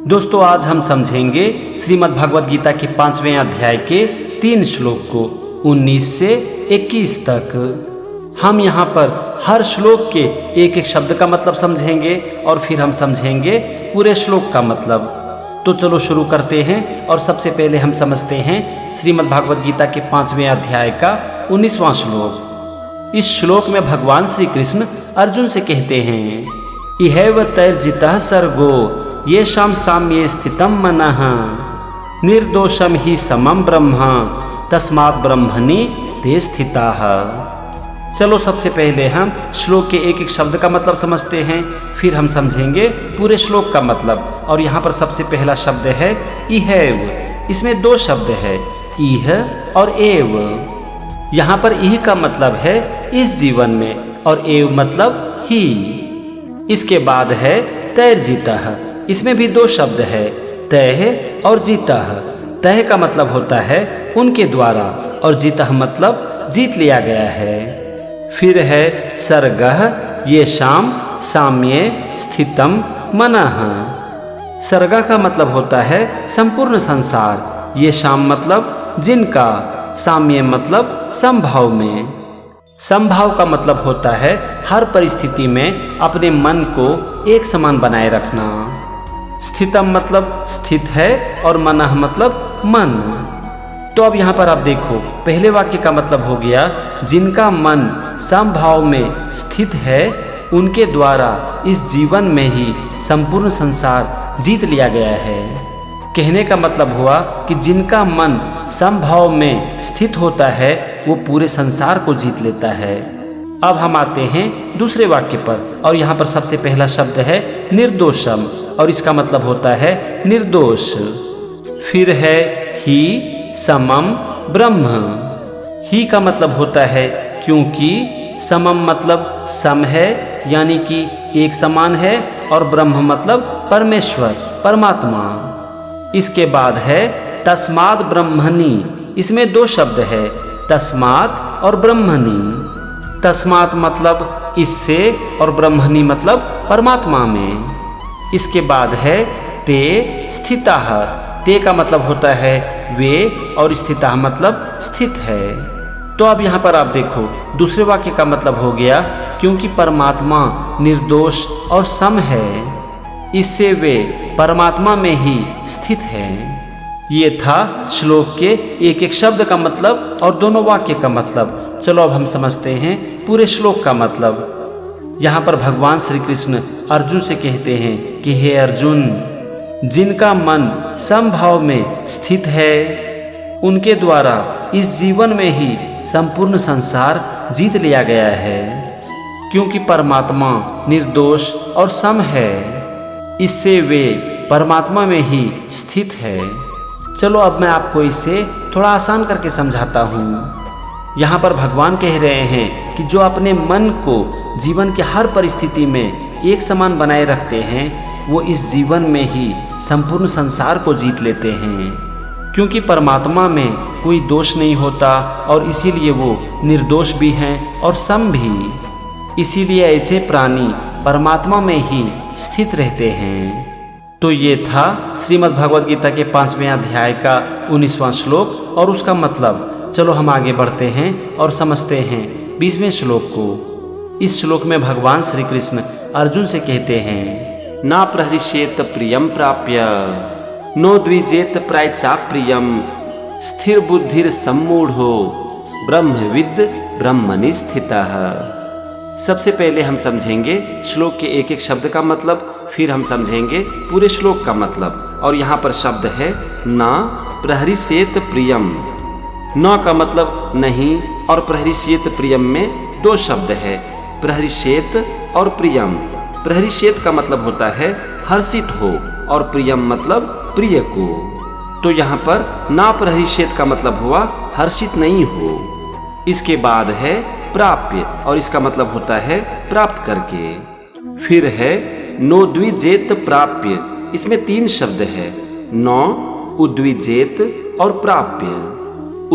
दोस्तों, आज हम समझेंगे श्रीमद् भगवद गीता के 5वें अध्याय के 3 श्लोक को 19 से 21 तक। हम यहाँ पर हर श्लोक के एक एक शब्द का मतलब समझेंगे और फिर हम समझेंगे पूरे श्लोक का मतलब। तो चलो शुरू करते हैं। और सबसे पहले हम समझते हैं श्रीमद् भगवद गीता के 5वें अध्याय का 19वां श्लोक। इस श्लोक में भगवान श्री कृष्ण अर्जुन से कहते हैं, इहैव तैर्जितः सर्गो येषां साम्ये स्थितं मनः निर्दोषं हि समं ब्रह्म तस्मात् ब्रह्मणि ते स्थिताः। चलो सबसे पहले हम श्लोक के एक एक शब्द का मतलब समझते हैं, फिर हम समझेंगे पूरे श्लोक का मतलब। और यहाँ पर सबसे पहला शब्द है इहैव। इसमें 2 शब्द है, इह और एव। यहाँ पर इह का मतलब है इस जीवन में और एव मतलब ही। इसके बाद है तैर्जितः। इसमें भी 2 शब्द है, तैः और जीतः। तैः का मतलब होता है उनके द्वारा और जीतः मतलब जीत लिया गया है। फिर है सर्गः येषां साम्ये स्थितं मनः। सर्ग का मतलब होता है संपूर्ण संसार, येषां मतलब जिनका, साम्य मतलब समभाव में। समभाव का मतलब होता है हर परिस्थिति में अपने मन को एक समान बनाए रखना। स्थितम मतलब स्थित है और मनः मतलब मन। तो अब यहाँ पर आप देखो, पहले वाक्य का मतलब हो गया जिनका मन समभाव में स्थित है उनके द्वारा इस जीवन में ही संपूर्ण संसार जीत लिया गया है। कहने का मतलब हुआ कि जिनका मन समभाव में स्थित होता है वो पूरे संसार को जीत लेता है। अब हम आते हैं दूसरे वाक्य पर और यहाँ पर सबसे पहला शब्द है निर्दोषम और इसका मतलब होता है निर्दोष। फिर है ही समम ब्रह्म। ही का मतलब होता है क्योंकि, समम मतलब सम है यानी कि एक समान है, और ब्रह्म मतलब परमेश्वर परमात्मा। इसके बाद है तस्मात् ब्रह्मणि। इसमें 2 शब्द है, तस्मात् और ब्रह्मणि। तस्मात् मतलब इससे और ब्रह्मणि मतलब परमात्मा में। इसके बाद है ते स्थिताः। ते का मतलब होता है वे और स्थिताः मतलब स्थित है। तो अब यहाँ पर आप देखो, दूसरे वाक्य का मतलब हो गया क्योंकि परमात्मा निर्दोष और सम है, इससे वे परमात्मा में ही स्थित है। ये था श्लोक के एक एक शब्द का मतलब और दोनों वाक्य का मतलब। चलो अब हम समझते हैं पूरे श्लोक का मतलब। यहाँ पर भगवान श्री कृष्ण अर्जुन से कहते हैं कि हे अर्जुन, जिनका मन समभाव में स्थित है उनके द्वारा इस जीवन में ही संपूर्ण संसार जीत लिया गया है, क्योंकि परमात्मा निर्दोष और सम है, इससे वे परमात्मा में ही स्थित है। चलो अब मैं आपको इसे थोड़ा आसान करके समझाता हूँ। यहाँ पर भगवान कह रहे हैं कि जो अपने मन को जीवन के हर परिस्थिति में एक समान बनाए रखते हैं वो इस जीवन में ही संपूर्ण संसार को जीत लेते हैं, क्योंकि परमात्मा में कोई दोष नहीं होता और इसीलिए वो निर्दोष भी हैं और सम भी। इसीलिए ऐसे प्राणी परमात्मा में ही स्थित रहते हैं। तो ये था श्रीमद् भगवद गीता के 5वें अध्याय का 19वां श्लोक और उसका मतलब। चलो हम आगे बढ़ते हैं और समझते हैं 20वें श्लोक को। इस श्लोक में भगवान श्री कृष्ण अर्जुन से कहते हैं, ना प्रहृष्येत प्रियम प्राप्य नो द्विजेत प्रायचाप्रियम स्थिर बुद्धिर सम्मूढ़ो ब्रह्मविद् ब्रह्मणि स्थितः। सबसे पहले हम समझेंगे श्लोक के एक एक शब्द का मतलब, फिर हम समझेंगे पूरे श्लोक का मतलब। और यहाँ पर शब्द है ना प्रहृष्येत प्रियम। न का मतलब नहीं और प्रहृष्येत प्रियम में 2 शब्द है, प्रहृष्येत और प्रियम। प्रहृष्येत का मतलब होता है हर्षित हो और प्रियम मतलब प्रिय को। तो यहाँ पर ना प्रहृष्येत का मतलब हुआ हर्षित नहीं हो। इसके बाद है प्राप्य और इसका मतलब होता है प्राप्त करके। फिर है नो द्विजेत प्राप्य। इसमें 3 शब्द है, नो, उद्विजेत और प्राप्य।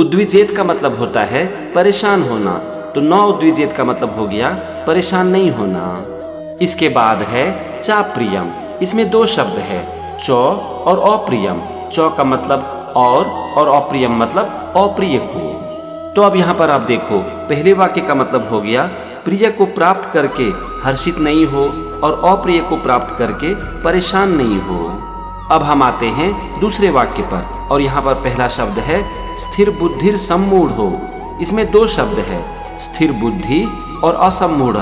उद्विजेत का मतलब होता है परेशान होना, तो नो उद्विजेत का मतलब हो गया परेशान नहीं होना। इसके बाद है चाप्रियम। इसमें दो शब्द है, चौ और अप्रियम। चौ का मतलब और अप्रियम मतलब अप्रिय को। तो अब यहाँ पर आप देखो, पहले वाक्य का मतलब हो गया प्रिय को प्राप्त करके हर्षित नहीं हो और अप्रिय को प्राप्त करके परेशान नहीं हो। अब हम आते हैं दूसरे वाक्य पर और यहाँ पर पहला शब्द है स्थिर बुद्धिर सम्मूढ़ हो। इसमें दो शब्द है, स्थिर बुद्धि और असम्मूढ़।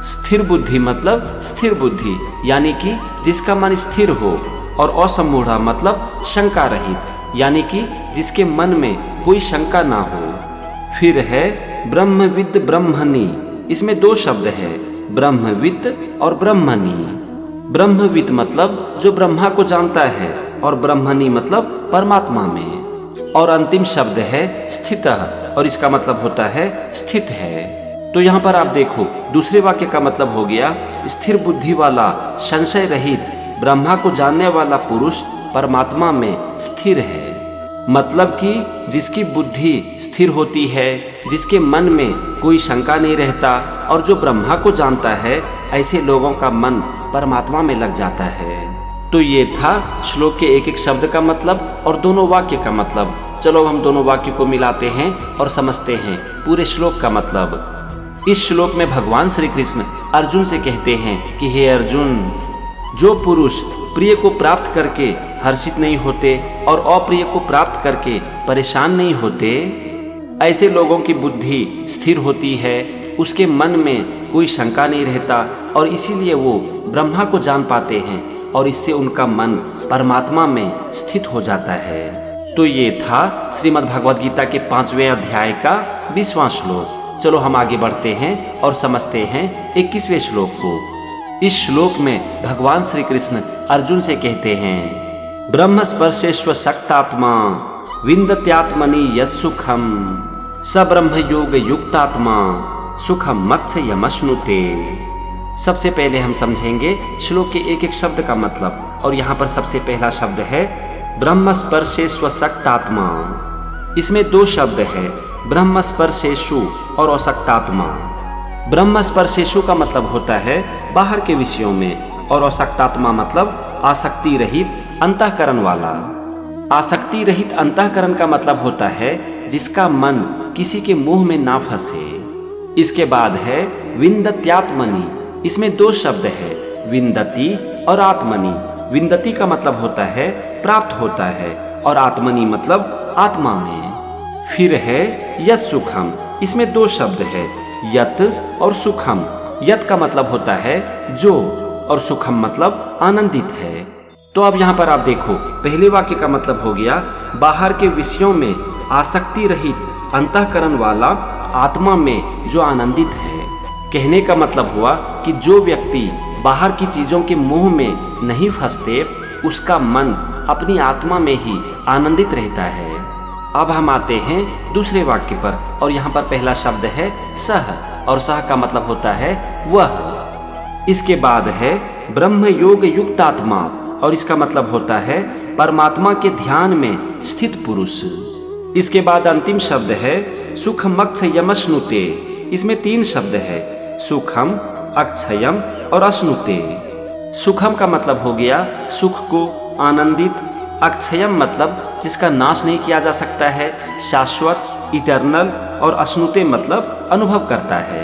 स्थिर बुद्धि मतलब स्थिर बुद्धि यानी कि जिसका मन स्थिर हो, और असम्मूढ़ मतलब शंका रहित यानी कि जिसके मन में कोई शंका ना हो। फिर है ब्रह्मविद ब्रह्मणि। इसमें दो शब्द है, ब्रह्मविद और ब्रह्मणि। ब्रह्मविद मतलब जो ब्रह्मा को जानता है और ब्रह्मणि मतलब परमात्मा में। और अंतिम शब्द है स्थितः और इसका मतलब होता है स्थित है। तो यहाँ पर आप देखो, दूसरे वाक्य का मतलब हो गया स्थिर बुद्धि वाला संशय रहित ब्रह्मा को जानने वाला पुरुष परमात्मा में स्थिर है। मतलब कि जिसकी बुद्धि स्थिर होती है, जिसके मन में कोई शंका नहीं रहता और जो ब्रह्मा को जानता है, ऐसे लोगों का मन परमात्मा में लग जाता है। तो ये था श्लोक के एक एक शब्द का मतलब और दोनों वाक्य का मतलब। चलो हम दोनों वाक्य को मिलाते हैं और समझते हैं पूरे श्लोक का मतलब। इस श्लोक में भगवान श्री कृष्ण अर्जुन से कहते हैं कि हे अर्जुन, जो पुरुष प्रिय को प्राप्त करके हर्षित नहीं होते और अप्रिय को प्राप्त करके परेशान नहीं होते, ऐसे लोगों की बुद्धि स्थिर होती है, उसके मन में कोई शंका नहीं रहता और इसीलिए वो ब्रह्मा को जान पाते हैं और इससे उनका मन परमात्मा में स्थित हो जाता है। तो ये था श्रीमद् भगवद गीता के 5वें अध्याय का 20वां श्लोक। चलो हम आगे बढ़ते हैं और समझते हैं 21वें श्लोक को। इस श्लोक में भगवान श्री कृष्ण अर्जुन से कहते हैं ब्रह्म स्पर्शेश्व शक्तात्मा विन्दत्यात्मनि यत्सुखम स ब्रह्म योग युक्तात्मा सुखम मक्षयमश्नुते। सबसे पहले हम समझेंगे श्लोक के एक एक शब्द का मतलब और यहाँ पर सबसे पहला शब्द है ब्रह्म स्पर्शेश्व शक्तात्मा। इसमें दो शब्द है, ब्रह्म स्पर्शेषु और अशक्तात्मा। ब्रह्म स्पर्शेषु का मतलब होता है बाहर के विषयों में और अशक्तात्मा मतलब आसक्ति रहित अंतःकरण वाला। आसक्ति रहित अंतःकरण का मतलब होता है जिसका मन किसी के मोह में ना फंसे। इसके बाद है विन्दत्यात्मनि। इसमें दो शब्द है, विन्दति और आत्मनि। विन्दति का मतलब होता है प्राप्त होता है और आत्मनि मतलब आत्मा में। फिर है यत् सुखम। इसमें दो शब्द है, यत और सुखम। यत का मतलब होता है जो और सुखम मतलब आनंदित है। तो अब यहाँ पर आप देखो, पहले वाक्य का मतलब हो गया बाहर के विषयों में आसक्ति रहित अंतःकरण वाला आत्मा में जो आनंदित है। कहने का मतलब हुआ कि जो व्यक्ति बाहर की चीजों के मोह में नहीं फंसते, उसका मन अपनी आत्मा में ही आनंदित रहता है। अब हम आते हैं दूसरे वाक्य पर और यहाँ पर पहला शब्द है सह और सह का मतलब होता है वह। इसके बाद है ब्रह्म योग युक्त आत्मा और इसका मतलब होता है परमात्मा के ध्यान में स्थित पुरुष। इसके बाद अंतिम शब्द है सुखम अक्षयम अश्नुते। इसमें तीन शब्द है, सुखम, अक्षयम और अश्नुते। सुखम का मतलब हो गया सुख को, आनंदित। अक्षयम मतलब जिसका नाश नहीं किया जा सकता है, शाश्वत, इटर्नल। और अश्नुते मतलब अनुभव करता है।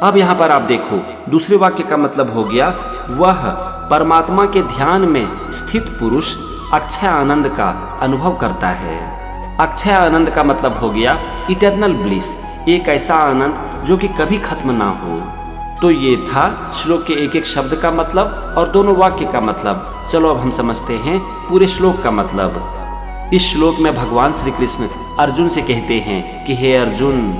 अब यहाँ पर आप देखो, दूसरे वाक्य का मतलब हो गया वह परमात्मा के ध्यान में स्थित पुरुष अक्षय आनंद का अनुभव करता है। अक्षय आनंद का मतलब हो गया इटर्नल ब्लिस, एक ऐसा आनंद जो कि कभी खत्म ना हो। तो ये था श्लोक के एक एक शब्द का मतलब और दोनों वाक्य का मतलब। चलो अब हम समझते हैं पूरे श्लोक का मतलब। इस श्लोक में भगवान श्री कृष्ण अर्जुन से कहते हैं कि हे अर्जुन,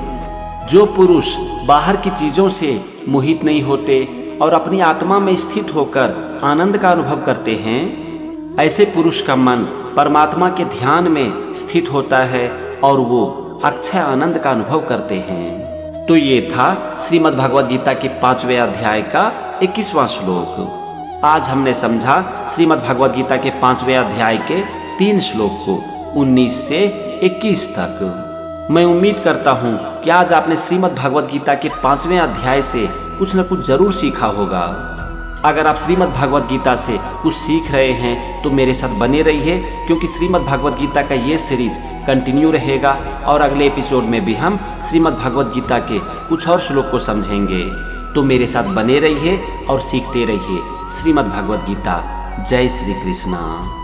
जो पुरुष बाहर की चीजों से मोहित नहीं होते और अपनी आत्मा में स्थित होकर आनंद का अनुभव करते हैं, ऐसे पुरुष का मन परमात्मा के ध्यान में स्थित होता है और वो अक्षय आनंद का अनुभव करते हैं। तो ये था श्रीमद् भगवद गीता के 5वें अध्याय का 21वां श्लोक। आज हमने समझा श्रीमद् भगवद गीता के 5वें अध्याय के 3 श्लोक को 19 से 21 तक। मैं उम्मीद करता हूँ कि आज आपने श्रीमद् भगवद गीता के 5वें अध्याय से कुछ न कुछ जरूर सीखा होगा। अगर आप श्रीमद् भागवत गीता से कुछ सीख रहे हैं तो मेरे साथ बने रहिए, क्योंकि श्रीमद् भागवत गीता का ये सीरीज कंटिन्यू रहेगा और अगले एपिसोड में भी हम श्रीमद् भागवत गीता के कुछ और श्लोक को समझेंगे। तो मेरे साथ बने रहिए और सीखते रहिए। श्रीमद् भागवत गीता। जय श्री कृष्ण।